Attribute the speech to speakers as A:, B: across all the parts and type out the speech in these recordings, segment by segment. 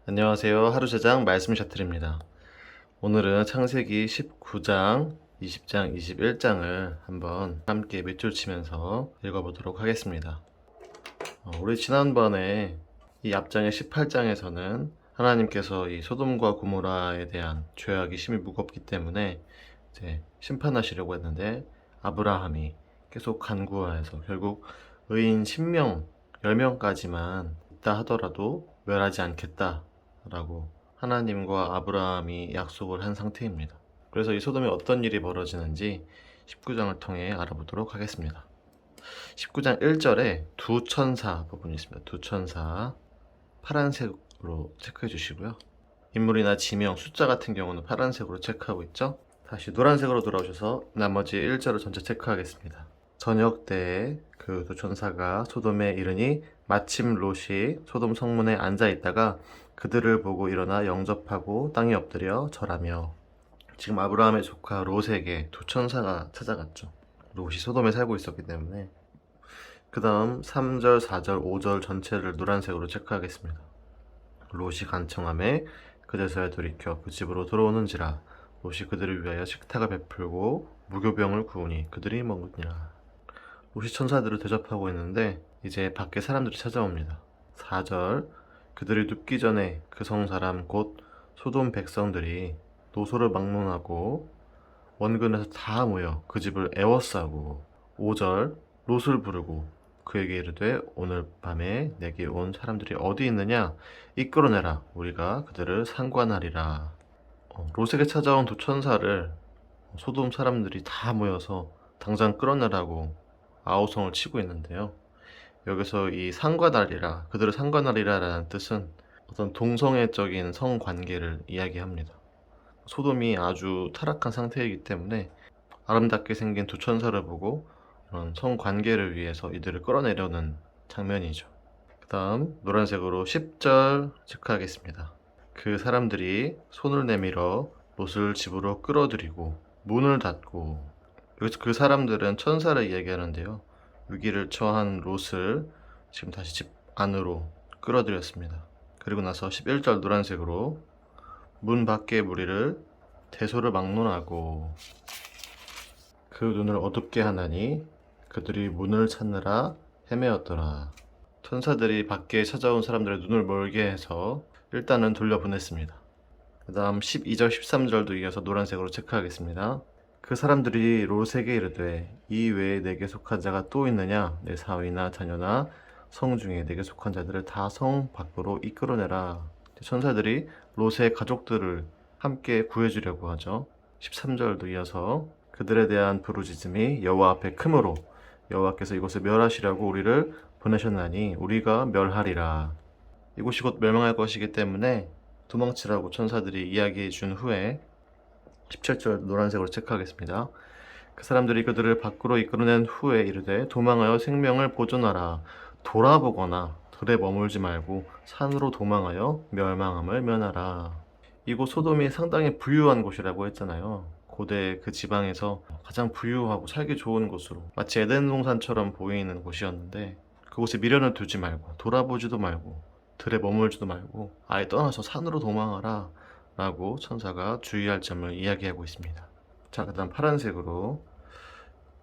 A: 안녕하세요. 하루제장 말씀 셔틀입니다. 오늘은 창세기 19장, 20장, 21장을 한번 함께 밑줄 치면서 읽어보도록 하겠습니다. 우리 지난번에 이 앞장의 18장에서는 하나님께서 이 소돔과 고모라에 대한 죄악이 심히 무겁기 때문에 이제 심판하시려고 했는데 아브라함이 계속 간구하여서 결국 의인 10명, 10명까지만 있다 하더라도 멸하지 않겠다 라고 하나님과 아브라함이 약속을 한 상태입니다. 그래서 이 소돔에 어떤 일이 벌어지는지 19장을 통해 알아보도록 하겠습니다. 19장 1절에 두 천사 부분이 있습니다. 두 천사 파란색으로 체크해 주시고요. 인물이나 지명, 숫자 같은 경우는 파란색으로 체크하고 있죠. 다시 노란색으로 돌아오셔서 나머지 1절을 전체 체크하겠습니다. 저녁 때에 그 두 천사가 소돔에 이르니 마침 롯이 소돔 성문에 앉아 있다가 그들을 보고 일어나 영접하고 땅에 엎드려 절하며. 지금 아브라함의 조카 롯에게 두 천사가 찾아갔죠. 롯이 소돔에 살고 있었기 때문에. 그 다음 3절, 4절, 5절 전체를 노란색으로 체크하겠습니다. 롯이 간청하매 그제서야 돌이켜 그 집으로 들어오는지라. 롯이 그들을 위하여 식탁을 베풀고 무교병을 구우니 그들이 먹으니라. 롯이 천사들을 대접하고 있는데 이제 밖에 사람들이 찾아옵니다. 4절 그들이 눕기 전에 그 성 사람 곧 소돔 백성들이 노소를 막론하고 원근에서 다 모여 그 집을 애워싸고. 5절 롯을 부르고 그에게 이르되 오늘 밤에 내게 온 사람들이 어디 있느냐 이끌어내라 우리가 그들을 상관하리라. 롯에게 찾아온 두 천사를 소돔 사람들이 다 모여서 당장 끌어내라고 아우성을 치고 있는데요. 여기서 이 상관하리라, 그들을 상관하리라 라는 뜻은 어떤 동성애적인 성관계를 이야기합니다. 소돔이 아주 타락한 상태이기 때문에 아름답게 생긴 두 천사를 보고 이런 성관계를 위해서 이들을 끌어내려는 장면이죠. 그 다음 노란색으로 10절 체크하겠습니다. 그 사람들이 손을 내밀어 롯을 집으로 끌어들이고 문을 닫고. 여기서 그 사람들은 천사를 이야기하는데요. 위기를 처한 롯을 지금 다시 집 안으로 끌어들였습니다. 그리고 나서 11절 노란색으로 문 밖의 무리를 대소를 막론하고 그 눈을 어둡게 하나니 그들이 문을 찾느라 헤매었더라. 천사들이 밖에 찾아온 사람들의 눈을 멀게 해서 일단은 돌려보냈습니다. 그 다음 12절 13절도 이어서 노란색으로 체크하겠습니다. 그 사람들이 롯에게 이르되 이 외에 내게 속한 자가 또 있느냐 내 사위나 자녀나 성 중에 내게 속한 자들을 다 성 밖으로 이끌어내라. 천사들이 롯의 가족들을 함께 구해주려고 하죠. 13절도 이어서 그들에 대한 부르짖음이 여호와 앞에 크므로 여호와께서 이곳을 멸하시려고 우리를 보내셨나니 우리가 멸하리라. 이곳이 곧 멸망할 것이기 때문에 도망치라고 천사들이 이야기해 준 후에 17절 노란색으로 체크하겠습니다. 그 사람들이 그들을 밖으로 이끌어낸 후에 이르되 도망하여 생명을 보존하라. 돌아보거나 들에 머물지 말고 산으로 도망하여 멸망함을 면하라. 이곳 소돔이 상당히 부유한 곳이라고 했잖아요. 고대 그 지방에서 가장 부유하고 살기 좋은 곳으로 마치 에덴 동산처럼 보이는 곳이었는데 그곳에 미련을 두지 말고 돌아보지도 말고 들에 머물지도 말고 아예 떠나서 산으로 도망하라 라고 천사가 주의할 점을 이야기하고 있습니다. 자, 그 다음 파란색으로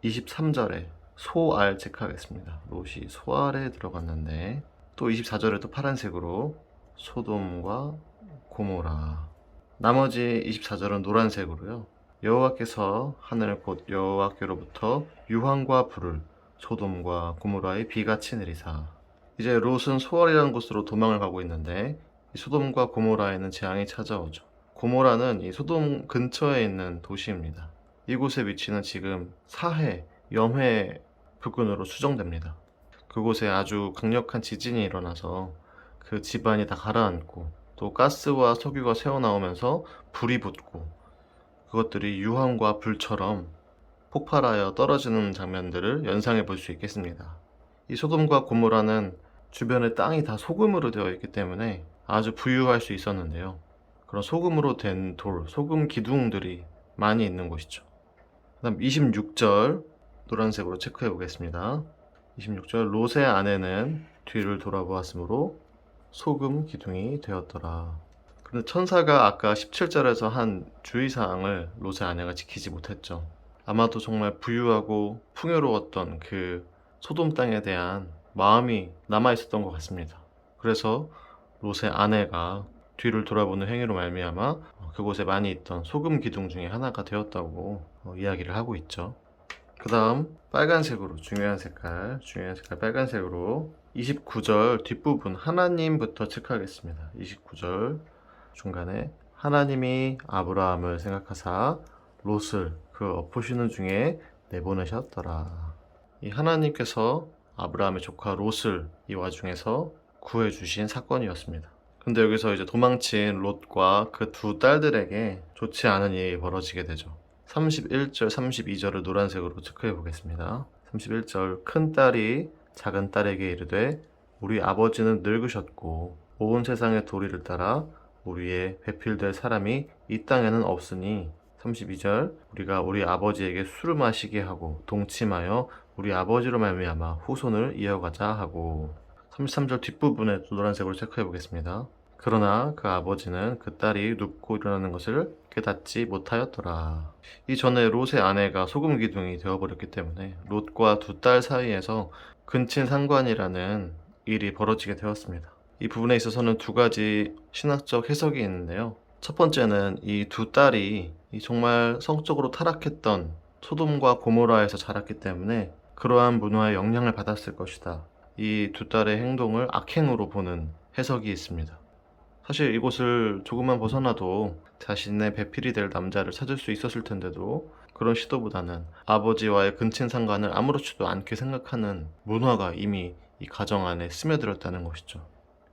A: 23절에 소알 체크하겠습니다. 롯이 소알에 들어갔는데 또 24절에 또 파란색으로 소돔과 고모라. 나머지 24절은 노란색으로요. 여호와께서 하늘 곧 여호와께로부터 유황과 불을 소돔과 고모라에 비같이 내리사. 이제 롯은 소알이라는 곳으로 도망을 가고 있는데 이 소돔과 고모라에는 재앙이 찾아오죠. 고모라는 이 소돔 근처에 있는 도시입니다. 이곳의 위치는 지금 사해, 염해 부근으로 추정됩니다. 그곳에 아주 강력한 지진이 일어나서 그 집안이 다 가라앉고 또 가스와 석유가 새어나오면서 불이 붙고 그것들이 유황과 불처럼 폭발하여 떨어지는 장면들을 연상해 볼 수 있겠습니다. 이 소돔과 고모라는 주변의 땅이 다 소금으로 되어 있기 때문에 아주 부유할 수 있었는데요. 그런 소금으로 된 돌, 소금 기둥들이 많이 있는 곳이죠. 그 다음 26절 노란색으로 체크해 보겠습니다. 26절 롯의 아내는 뒤를 돌아보았으므로 소금 기둥이 되었더라. 근데 천사가 아까 17절에서 한 주의사항을 롯의 아내가 지키지 못했죠. 아마도 정말 부유하고 풍요로웠던 그 소돔 땅에 대한 마음이 남아있었던 것 같습니다. 그래서 롯의 아내가 뒤를 돌아보는 행위로 말미암아 그곳에 많이 있던 소금 기둥 중에 하나가 되었다고 이야기를 하고 있죠. 그 다음 빨간색으로 중요한 색깔 빨간색으로 29절 뒷부분 하나님부터 체크하겠습니다. 29절 중간에 하나님이 아브라함을 생각하사 롯을 그 엎으시는 중에 내보내셨더라. 이 하나님께서 아브라함의 조카 롯을 이 와중에서 구해주신 사건이었습니다. 근데 여기서 이제 도망친 롯과 그 두 딸들에게 좋지 않은 일이 벌어지게 되죠. 31절, 32절을 노란색으로 체크해 보겠습니다. 31절 큰 딸이 작은 딸에게 이르되 우리 아버지는 늙으셨고 온 세상의 도리를 따라 우리의 배필될 사람이 이 땅에는 없으니 32절 우리가 우리 아버지에게 술을 마시게 하고 동침하여 우리 아버지로 말미암아 후손을 이어가자 하고 33절 뒷부분에 노란색으로 체크해 보겠습니다. 그러나 그 아버지는 그 딸이 눕고 일어나는 것을 깨닫지 못하였더라. 이전에 롯의 아내가 소금 기둥이 되어버렸기 때문에 롯과 두 딸 사이에서 근친상관이라는 일이 벌어지게 되었습니다. 이 부분에 있어서는 두 가지 신학적 해석이 있는데요. 첫 번째는 이 두 딸이 정말 성적으로 타락했던 소돔과 고모라에서 자랐기 때문에 그러한 문화의 영향을 받았을 것이다. 이 두 딸의 행동을 악행으로 보는 해석이 있습니다. 사실 이곳을 조금만 벗어나도 자신의 배필이 될 남자를 찾을 수 있었을 텐데도 그런 시도보다는 아버지와의 근친상간을 아무렇지도 않게 생각하는 문화가 이미 이 가정 안에 스며들었다는 것이죠.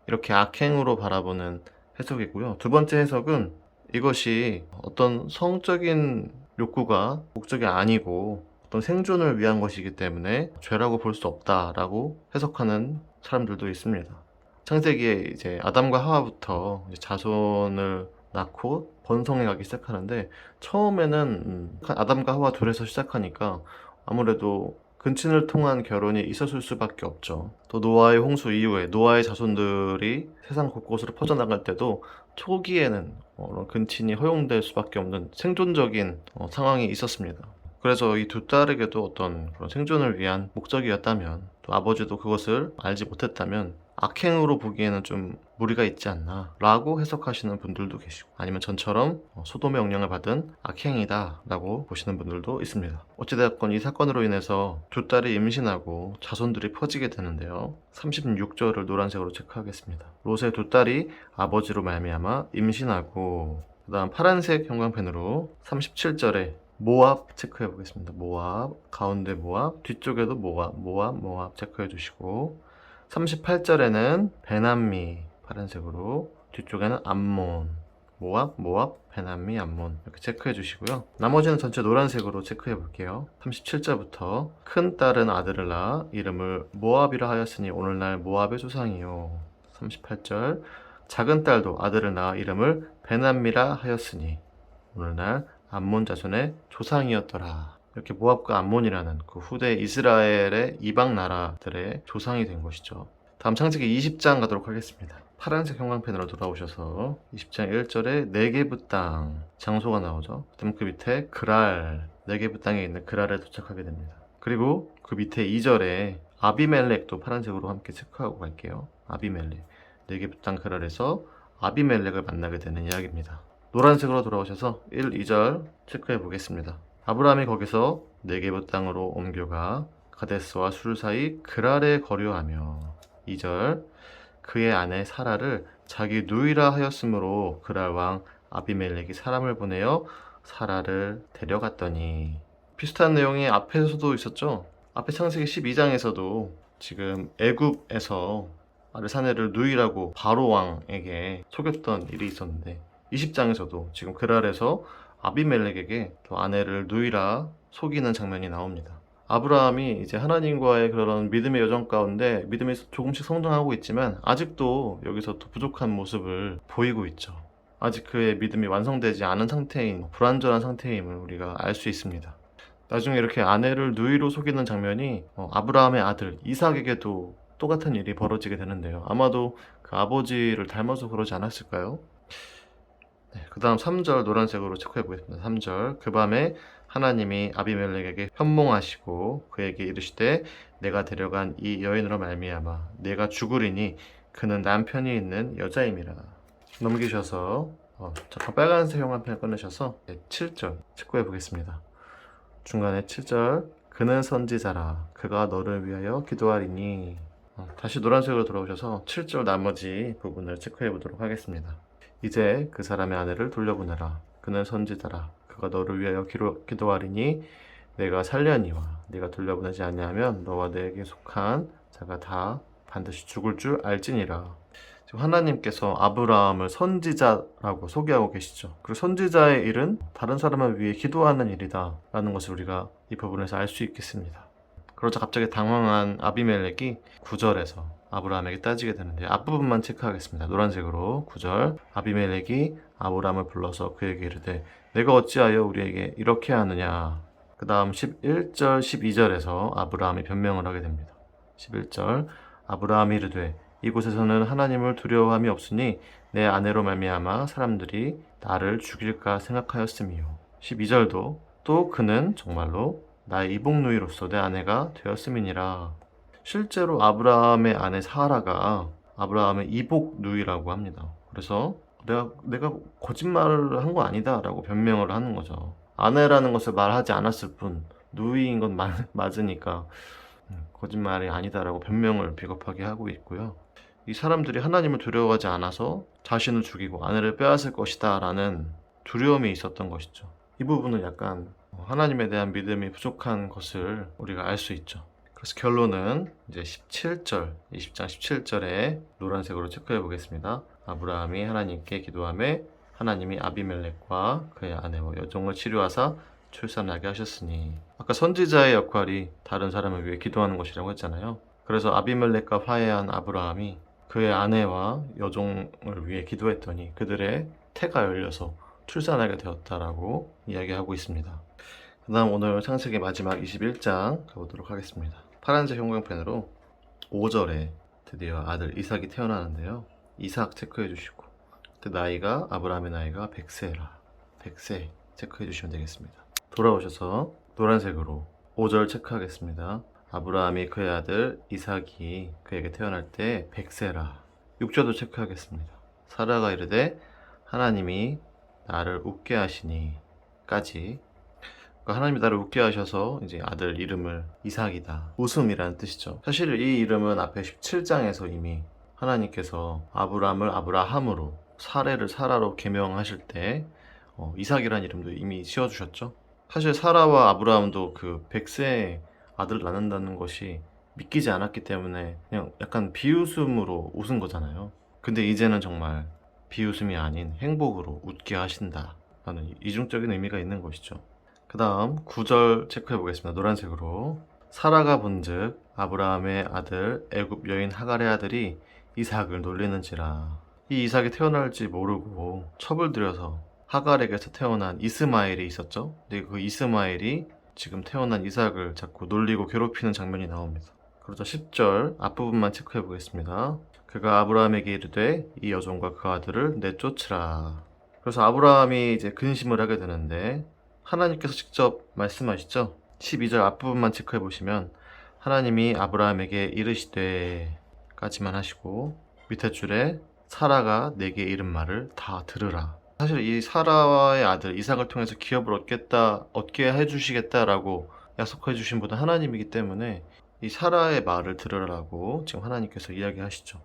A: 이렇게 악행으로 바라보는 해석이고요. 두 번째 해석은 이것이 어떤 성적인 욕구가 목적이 아니고 어떤 생존을 위한 것이기 때문에 죄라고 볼 수 없다라고 해석하는 사람들도 있습니다. 창세기에 이제 아담과 하와부터 이제 자손을 낳고 번성해 가기 시작하는데 처음에는 아담과 하와 둘에서 시작하니까 아무래도 근친을 통한 결혼이 있었을 수밖에 없죠. 또 노아의 홍수 이후에 노아의 자손들이 세상 곳곳으로 퍼져나갈 때도 초기에는 근친이 허용될 수밖에 없는 생존적인 상황이 있었습니다. 그래서 이 두 딸에게도 어떤 그런 생존을 위한 목적이었다면 또 아버지도 그것을 알지 못했다면 악행으로 보기에는 좀 무리가 있지 않나 라고 해석하시는 분들도 계시고 아니면 전처럼 소돔의 영향을 받은 악행이다 라고 보시는 분들도 있습니다. 어찌되었건 이 사건으로 인해서 두 딸이 임신하고 자손들이 퍼지게 되는데요. 36절을 노란색으로 체크하겠습니다. 롯의 두 딸이 아버지로 말미암아 임신하고 그 다음 파란색 형광펜으로 37절에 모압 체크해 보겠습니다. 모압, 가운데 모압, 뒤쪽에도 모압 체크해 주시고 38절에는 베남미 파란색으로 뒤쪽에는 암몬 모압, 베남미, 암몬 이렇게 체크해 주시고요. 나머지는 전체 노란색으로 체크해 볼게요. 37절부터 큰 딸은 아들을 낳아 이름을 모압이라 하였으니 오늘날 모압의 조상이요. 38절 작은 딸도 아들을 낳아 이름을 베남미라 하였으니 오늘날 암몬 자손의 조상이었더라. 이렇게 모압과 암몬이라는 그 후대 이스라엘의 이방 나라들의 조상이 된 것이죠. 다음 창세기 20장 가도록 하겠습니다. 파란색 형광펜으로 돌아오셔서 20장 1절에 네게브 땅 장소가 나오죠. 그다음 그 밑에 그랄 네게브 땅에 있는 그랄에 도착하게 됩니다. 그리고 그 밑에 2절에 아비멜렉도 파란색으로 함께 체크하고 갈게요. 아비멜렉 네게브 땅 그랄에서 아비멜렉을 만나게 되는 이야기입니다. 노란색으로 돌아오셔서 1, 2절 체크해 보겠습니다. 아브라함이 거기서 네게브 땅으로 옮겨가 가데스와 술 사이 그랄에 거류하며 2절 그의 아내 사라를 자기 누이라 하였으므로 그랄 왕 아비멜렉이 사람을 보내어 사라를 데려갔더니 비슷한 내용이 앞에서도 있었죠. 앞에 창세기 12장에서도 지금 애굽에서 아르사네를 누이라고 바로 왕에게 속였던 일이 있었는데 20장에서도 지금 그랄에서 아비멜렉에게 또 아내를 누이라 속이는 장면이 나옵니다. 아브라함이 이제 하나님과의 그런 믿음의 여정 가운데 믿음이 조금씩 성장하고 있지만 아직도 여기서 또 부족한 모습을 보이고 있죠. 아직 그의 믿음이 완성되지 않은 상태인 불완전한 상태임을 우리가 알 수 있습니다. 나중에 이렇게 아내를 누이로 속이는 장면이 아브라함의 아들 이삭에게도 똑같은 일이 벌어지게 되는데요. 아마도 그 그 아버지를 닮아서 그러지 않았을까요? 네, 그 다음 3절 노란색으로 체크해 보겠습니다. 3절 그 밤에 하나님이 아비멜렉에게 현몽하시고 그에게 이르시되 내가 데려간 이 여인으로 말미암아 내가 죽으리니 그는 남편이 있는 여자임이라. 넘기셔서 잠깐 빨간색 형광펜을 꺼내셔서 7절 체크해 보겠습니다. 중간에 7절 그는 선지자라 그가 너를 위하여 기도하리니. 다시 노란색으로 돌아오셔서 7절 나머지 부분을 체크해 보도록 하겠습니다. 이제 그 사람의 아내를 돌려보내라. 그는 선지자라. 그가 너를 위하여 기도하리니 내가 살려니와 네가 돌려보내지 아니하면 너와 내게 속한 자가 다 반드시 죽을 줄 알지니라. 지금 하나님께서 아브라함을 선지자라고 소개하고 계시죠. 그리고 선지자의 일은 다른 사람을 위해 기도하는 일이다 라는 것을 우리가 이 부분에서 알 수 있겠습니다. 그러자 갑자기 당황한 아비멜렉이 9절에서 아브라함에게 따지게 되는데 앞부분만 체크하겠습니다. 노란색으로 9절 아비멜렉이 아브라함을 불러서 그에게 이르되 내가 어찌하여 우리에게 이렇게 하느냐. 그 다음 11절 12절에서 아브라함이 변명을 하게 됩니다. 11절 아브라함이 이르되 이곳에서는 하나님을 두려워함이 없으니 내 아내로 말미암아 사람들이 나를 죽일까 생각하였음이요. 12절도 또 그는 정말로 나의 이복누이로서 내 아내가 되었음이니라. 실제로 아브라함의 아내 사라가 아브라함의 이복누이라고 합니다. 그래서 내가 거짓말을 한 거 아니다 라고 변명을 하는 거죠. 아내라는 것을 말하지 않았을 뿐 누이인 건 맞으니까 거짓말이 아니다 라고 변명을 비겁하게 하고 있고요. 이 사람들이 하나님을 두려워하지 않아서 자신을 죽이고 아내를 빼앗을 것이다 라는 두려움이 있었던 것이죠. 이 부분은 약간 하나님에 대한 믿음이 부족한 것을 우리가 알 수 있죠. 그래서 결론은 이제 17절, 20장 17절에 노란색으로 체크해 보겠습니다. 아브라함이 하나님께 기도하며 하나님이 아비멜렉과 그의 아내와 여종을 치료하사 출산하게 하셨으니. 아까 선지자의 역할이 다른 사람을 위해 기도하는 것이라고 했잖아요. 그래서 아비멜렉과 화해한 아브라함이 그의 아내와 여종을 위해 기도했더니 그들의 태가 열려서 출산하게 되었다라고 이야기하고 있습니다. 그 다음 오늘 창세기 마지막 21장 가보도록 하겠습니다. 파란색 형광펜으로 5절에 드디어 아들 이삭이 태어나는데요. 이삭 체크해 주시고 그때 나이가 아브라함의 나이가 100세라. 100세 체크해 주시면 되겠습니다. 돌아오셔서 노란색으로 5절 체크하겠습니다. 아브라함이 그의 아들 이삭이 그에게 태어날 때 100세라. 6절도 체크하겠습니다. 사라가 이르되 하나님이 나를 웃게 하시니 까지. 그러니까 하나님이 나를 웃게 하셔서 이제 아들 이름을 이삭이다. 웃음이라는 뜻이죠. 사실 이 이름은 앞에 17장에서 이미 하나님께서 아브람을 아브라함으로 사레를 사라로 계명하실 때 이삭이라는 이름도 이미 지어주셨죠. 사실 사라와 아브라함도 그 100세에 아들 낳는다는 것이 믿기지 않았기 때문에 그냥 약간 비웃음으로 웃은 거잖아요. 근데 이제는 정말 비웃음이 아닌 행복으로 웃게 하신다 라는 이중적인 의미가 있는 것이죠. 그 다음 9절 체크해 보겠습니다. 노란색으로 사라가 본즉 아브라함의 아들 애굽 여인 하갈의 아들이 이삭을 놀리는지라. 이 이삭이 태어날지 모르고 첩을 들여서 하갈에게서 태어난 이스마엘이 있었죠. 근데 그 이스마엘이 지금 태어난 이삭을 자꾸 놀리고 괴롭히는 장면이 나옵니다. 그러자 10절 앞부분만 체크해 보겠습니다. 그가 아브라함에게 이르되 이 여종과 그 아들을 내쫓으라. 그래서 아브라함이 이제 근심을 하게 되는데 하나님께서 직접 말씀하시죠. 12절 앞부분만 체크해 보시면 하나님이 아브라함에게 이르시되 까지만 하시고 밑에 줄에 사라가 내게 이른 말을 다 들으라. 사실 이 사라의 아들 이삭을 통해서 기업을 얻게 해주시겠다라고 약속해 주신 분은 하나님이기 때문에 이 사라의 말을 들으라고 지금 하나님께서 이야기하시죠.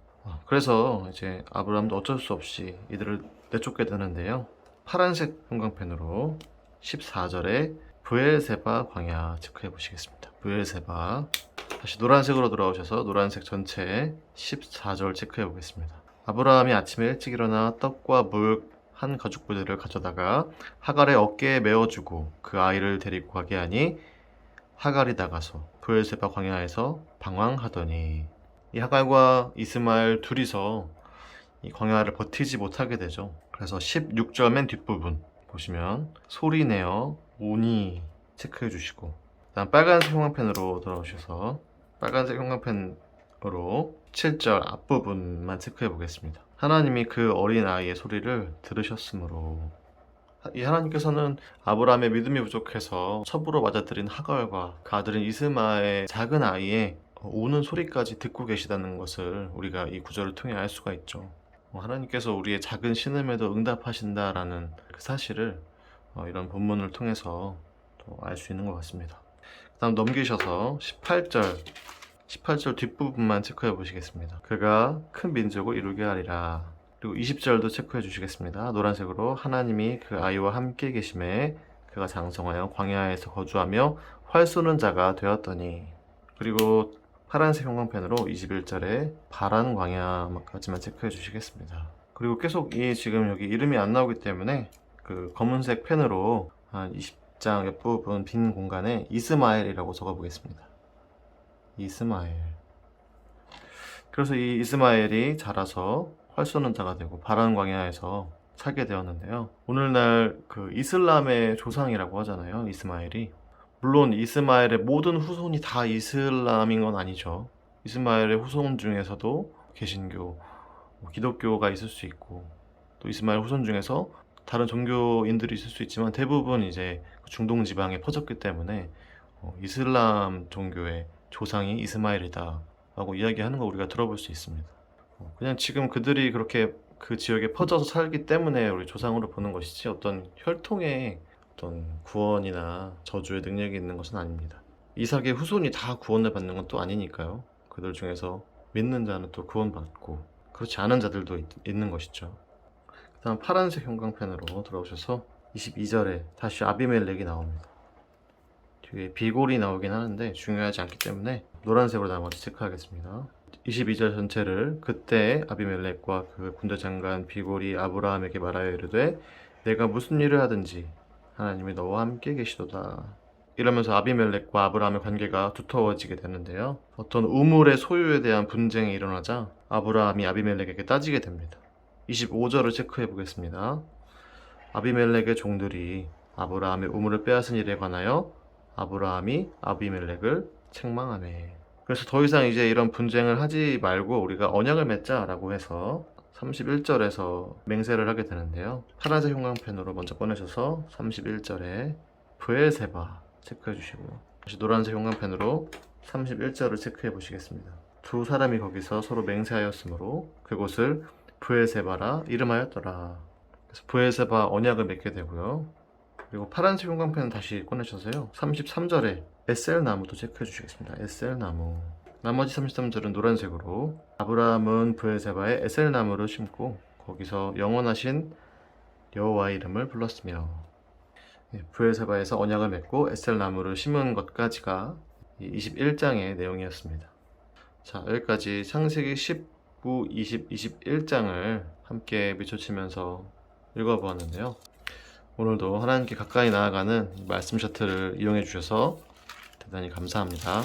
A: 그래서 이제 아브라함도 어쩔 수 없이 이들을 내쫓게 되는데요. 파란색 형광펜으로 14절에 브엘세바 광야 체크해 보시겠습니다. 브엘세바. 다시 노란색으로 돌아오셔서 노란색 전체 14절 체크해 보겠습니다. 아브라함이 아침에 일찍 일어나 떡과 물 한 가죽부대를 가져다가 하갈의 어깨에 메어주고 그 아이를 데리고 가게 하니 하갈이 나가서 브엘세바 광야에서 방황하더니. 이 하갈과 이스마엘 둘이서 이 광야를 버티지 못하게 되죠. 그래서 16절 맨 뒷부분 보시면 소리내어 오니 체크해 주시고, 그다음 빨간색 형광펜으로 돌아오셔서 빨간색 형광펜으로 7절 앞부분만 체크해 보겠습니다. 하나님이 그 어린 아이의 소리를 들으셨으므로, 이 하나님께서는 아브라함의 믿음이 부족해서 첩으로 맞아들인 하갈과 그 아들인 이스마엘 작은 아이의 우는 소리까지 듣고 계시다는 것을 우리가 이 구절을 통해 알 수가 있죠. 하나님께서 우리의 작은 신음에도 응답하신다라는 그 사실을 이런 본문을 통해서 알 수 있는 것 같습니다. 그 다음 넘기셔서 18절 뒷부분만 체크해 보시겠습니다. 그가 큰 민족을 이루게 하리라. 그리고 20절도 체크해 주시겠습니다. 노란색으로 하나님이 그 아이와 함께 계심에 그가 장성하여 광야에서 거주하며 활 쏘는 자가 되었더니. 그리고 파란색 형광펜으로 21절에 파란 광야까지만 체크해 주시겠습니다. 그리고 계속 이 지금 여기 이름이 안 나오기 때문에 그 검은색 펜으로 한 20장 옆부분 빈 공간에 이스마엘이라고 적어 보겠습니다. 이스마엘. 그래서 이 이스마엘이 자라서 활 쏘는 자가 되고 파란 광야에서 살게 되었는데요. 오늘날 그 이슬람의 조상이라고 하잖아요. 이스마엘이. 물론 이스마엘의 모든 후손이 다 이슬람인 건 아니죠. 이스마엘의 후손 중에서도 개신교, 기독교가 있을 수 있고, 또 이스마엘 후손 중에서 다른 종교인들이 있을 수 있지만 대부분 이제 중동 지방에 퍼졌기 때문에 이슬람 종교의 조상이 이스마엘이다 라고 이야기하는 거 우리가 들어볼 수 있습니다. 그냥 지금 그들이 그렇게 그 지역에 퍼져서 살기 때문에 우리 조상으로 보는 것이지 어떤 혈통의 어떤 구원이나 저주의 능력이 있는 것은 아닙니다. 이삭의 후손이 다 구원을 받는 건 또 아니니까요. 그들 중에서 믿는 자는 또 구원받고 그렇지 않은 자들도 있는 것이죠. 그 다음 파란색 형광펜으로 들어오셔서 22절에 다시 아비멜렉이 나옵니다. 뒤에 비골이 나오긴 하는데 중요하지 않기 때문에 노란색으로 나머지 체크하겠습니다. 22절 전체를 그때 아비멜렉과 그 군대 장관 비골이 아브라함에게 말하여 이르되 내가 무슨 일을 하든지 하나님이 너와 함께 계시도다. 이러면서 아비멜렉과 아브라함의 관계가 두터워지게 되는데요. 어떤 우물의 소유에 대한 분쟁이 일어나자 아브라함이 아비멜렉에게 따지게 됩니다. 25절을 체크해 보겠습니다. 아비멜렉의 종들이 아브라함의 우물을 빼앗은 일에 관하여 아브라함이 아비멜렉을 책망하네. 그래서 더 이상 이제 이런 분쟁을 하지 말고 우리가 언약을 맺자라고 해서 31절에서 맹세를 하게 되는데요. 파란색 형광펜으로 먼저 꺼내셔서 31절에 브엘세바 체크해 주시고요. 다시 노란색 형광펜으로 31절을 체크해 보시겠습니다. 두 사람이 거기서 서로 맹세하였으므로 그곳을 브엘세바라 이름하였더라. 그래서 브엘세바 언약을 맺게 되고요. 그리고 파란색 형광펜을 다시 꺼내셔서요. 33절에 에셀 나무도 체크해 주시겠습니다. 에셀 나무. 나머지 33절은 노란색으로 아브라함은 브엘세바에 에셀 나무를 심고 거기서 영원하신 여호와의 이름을 불렀으며, 브엘세바에서 언약을 맺고 에셀 나무를 심은 것까지가 21장의 내용이었습니다. 자, 여기까지 창세기 19, 20, 21장을 함께 미쳐치면서 읽어보았는데요. 오늘도 하나님께 가까이 나아가는 말씀 셔틀을 이용해 주셔서 대단히 감사합니다.